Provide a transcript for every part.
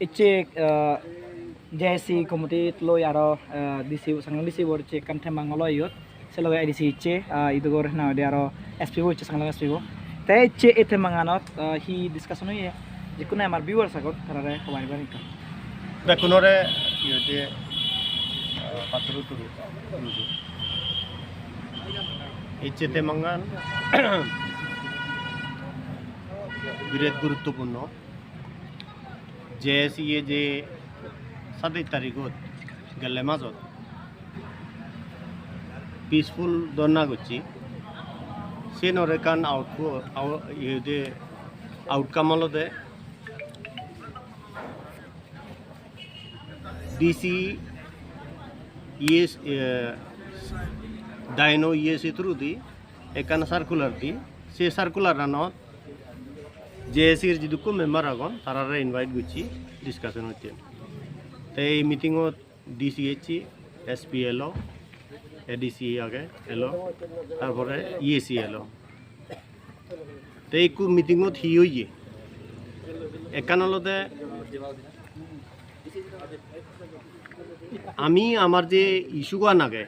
iche JC committee loi aro DC Changlang DC board che kanthe mangolo yot selo IDC iche idugor na de aro SPO iche Changlang SPO te iche ete manganot hi discussion ye jikuna amar viewers agot tarare khamari bani ka bekunore yete patru turu iche te mangan বিরাট গুরুত্বপূর্ণ জেএসইয়ে যে 27 তারিখত গেলে মাজত peaceful ধর্ণা করছি সে নরেকান outcome হলতে DC ইএস ডাইনো ইএসি থ্রু দি একান সার্কুলার দি সে সার্কুলার রানত জেএসির যিদুকো মেম্বার আগন তারা ইনভাইট করছি ডিসকাশন হচ্ছে তো এই মিটিংত ডিসিএইচি এসপিএলও এডিসি আগে এলো তারপরে ইএসি এলো তো এই মিটিংত হি হইয়ে একানলতে আমি আমার যে ইস্যুগুলো নাগে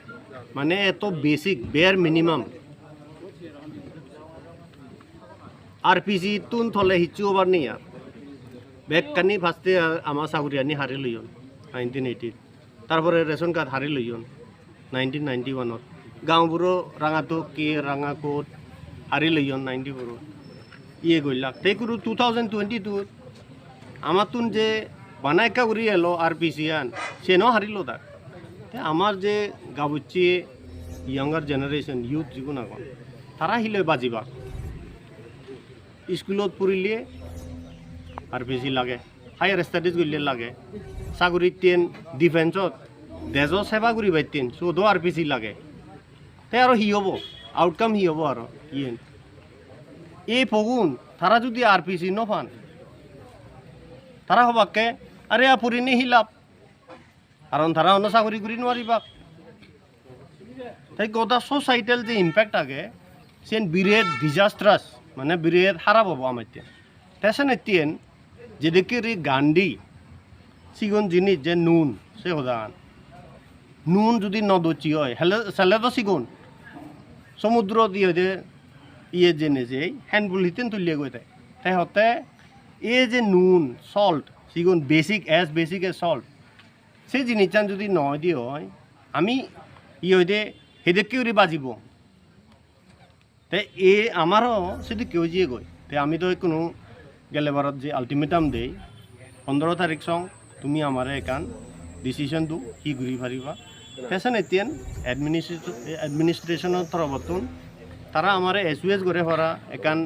মানে এত বেসিক বেয়ার মিনিমাম আরপিজি তুন থলে হিচু ওভার নেই আর ব্যাগ কানি ফার্স্টে আমার চাকরিয়ানি হারি লইন 1980 তারপরে রেশন কার্ড হারি লইন 1991 গাঁওবোরও রাঙাতো কে রাঙা কোট হারি লইন 94 ইয়ে গইলাক তাই করু 2022 আমার তুন যে বানাইকা করি এলো আরপিসি আন সেনও হারিল তাক আমার যে গাবুচি ইয়াঙ্গার জেনারেশন ইউথ যিগুণ আগন তারা হিলে বাজিবা স্কুলত পড়িলে আরপিসি লাগে হায়ার স্টাডিজ করলে লাগে চাকরিত তেন ডিফেন্সত দেশ সেবা করি বাইতেন চৌধো আরপিসি লাগে তাই আর হি হব আউটকাম হি হব আর ইয়েন এই ফগুন তারা যদি আরপিসি নফান তারা হবাকে আরে পড়িনি হিলাপ কারণ তারা অন্য চাকরি করি নোৱাৰিবা তাই গোটা সোসাইটাল যে ইম্প্যাক্ট আগে সেন বিরাট ডিজাস্ট্রাস মানে বিরাট খারাপ হবো আমার তেসেন এতিয়েন যেদিকে গান্ধী সিগুন জিনিস যে নুন সে হদান নুন যদি নদচি হয় সেলে তো সিগুন সমুদ্র দিয়ে যে ইয়ে জেনে যে হ্যান্ডবুল হিতেন তুলিয়ে গৈ তাই হতে এই যে নুন সল্ট সিগুন বেসিক এজ সল্ট সেই জিনিসটান যদি নয় দিয়ে হয় আমি ইয়ে হইতে সেদিকে বাজিব তাই এ আমারও সেটি কেউ যে গই তাই আমি তো কোনো গেলেবারত যে আলটিমেটাম দেই 15 তারিখ সং তুমি আমার একান ডিসিশন দু কি ঘুরি পারিবা তেসেন এতিয়ান এডমিনিস্ট্রেশনের তরফতুন তারা আমার এসওএস করে পারা একান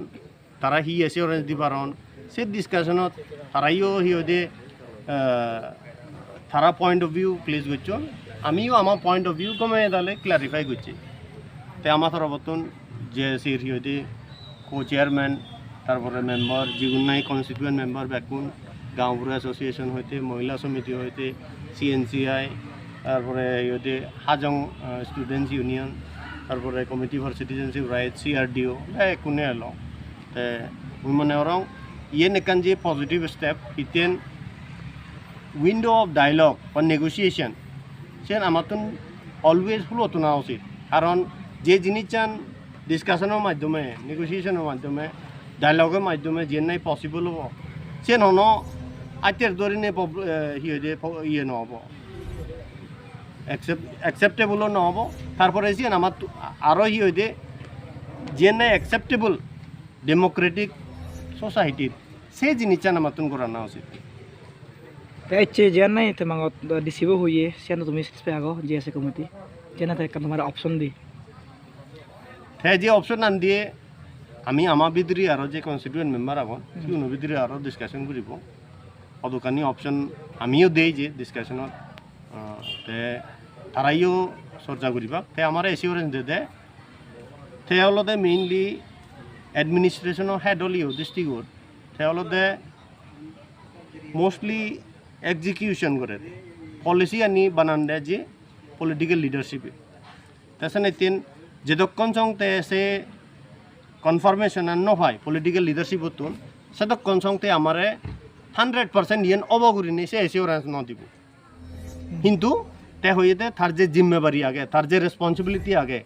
তারা হি এসিওরেন্স দি পারন সে ডিসকাশনত তারাইও হিওদে তারা পয়েন্ট অফ ভিউ প্লেস করছো আমিও আমার পয়েন্ট অফ ভিউ কমে তাহলে ক্লারিফাই করছি তাই আমার তরফতুন জেএসির হিওদে কো চেয়ারম্যান তারপরে মেম্বার যেগুলো নাই কনস্টিটিউয়েন্ট মেম্বার বেকুন গাঁওবুড়ো অ্যাসোসিয়েশন হইতে মহিলা সমিতি হইতে সিএনসিআই তারপরে ইহতে হাজং স্টুডেন্টস ইউনিয়ন তারপরে committee for citizenship right CRDO কোনে এলো মানে ওরং ইয়ে নেকান যে পজিটিভ স্টেপ ইতেন উইন্ডো অফ ডায়লগ বা নেগোসিয়েশন সেন আমার তো অলওয়েজ ফুলতো না উচিত কারণ যে জিনিস চান ডিসকাশনের মাধ্যমে নেগোসিয়েশনের মাধ্যমে ডায়লগের মাধ্যমে যে নাই পসিবল হব সে নন আইতের ধরে নে ইয়ে নহব একসেপ্টেবলও নহব তারপরে যে আমার আরও হইতে যে নাই একসেপ্টেবল ডেমোক্রেটিক সোসাইটির সেই জিনিসটা আমার তুন করা না উচিত iche jana ite mangot disibo huye sian তুমি স্পে আগো জেএসএ কমিটি জেনা তে তোমার অপশন দি হ্যাঁ যে অপশন আন দিয়ে আমি আমার ভিতরে আরও যে কনস্টিটিউয়েন্ট মেম্বার আবন সিউনো ভিতরে আরও ডিসকাশন করিব অদকানি অপশন আমিও দেই যে ডিসকাশনত তে তারাইও চর্চা করিবা তে আমার এসিওরেন্স দে তে হলতে মেইনলি এডমিনিস্ট্রেশনের হেড হলিও ডিস্ট্রিক্টত তে হলতে মোস্টলি এক্সিকিউশন করে পলিসি আনি বানান দেয় যে পলিটিক্যাল লিডারশিপে তাছাড়া তিন যেদক্ষণ সংতে সে কনফার্মেশন আর নয় পলিটিক্যাল লিডারশিপ হতুন সেদক্ষণ সংতে আমারে 100% ইয়েন অবগুরি নেই সে এসিওরেন্স ন দিব কিন্তু তে হইতে তার যে জিম্মেবারি আগে তার যে রেসপন্সিবিলিটি আগে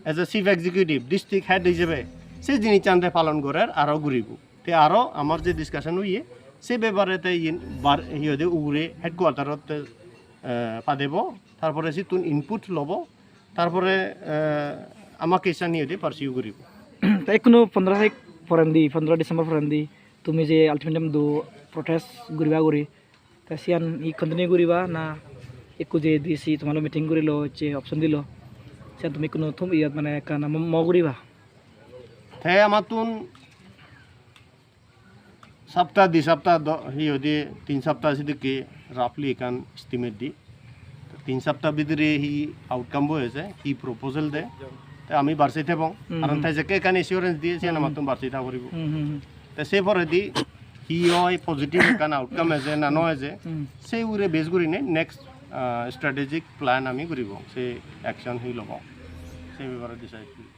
as a chief executive district head হিসেবে সে জিনিস চান্দে পালন করার আরও ঘুরিব তে আরও আমার যে ডিসকাশন হইয়ে সে ব্যাপারে হিয়ে উড়ে হেডকোয়ার্টারত পাদেব তারপরে সে তুন ইনপুট লব তারপরে আমাকে এসা নিয়ে দিয়ে পার্সিউ করিব তাই কোনো 15 তারিখ ফরেন্দি 15 ডিসেম্বর ফরেন্দি তুমি যে আলটিমেটাম দো প্রটেস্ট ঘুরিবা ঘুরি তা সিয়ান ই কন্টিনিউ করিবা না একু যে দিছি তোমার মিটিং করিল হচ্ছে অপশন দিল সিয়ান তুমি কোনো থম ইয়াত মানে কানা ম ঘুরিবা তাই আমার তুন সপ্তাহ 2 সপ্তাহ হিয়ে দিয়ে 3 সপ্তাহ সিদিকে রাফলি এখান এস্টিমেট দি 3 সপ্তাহ ভিতরে হি আউটকাম হয়েছে হি প্রপোজাল দে তাই আমি বার্ষিতে পাও কারণ তাই যে এখানে এসিওরেন্স দিয়েছে আমার তুমি বার্ষিতা করিব তাই সে পরে দি হি হয় পজিটিভ এখান আউটকাম আছে না নয় যে সেই উড়ে বেস করি নে নেক্সট স্ট্র্যাটেজিক প্ল্যান আমি করিব সেই অ্যাকশন হি লব সেই ব্যাপারে ডিসাইড করি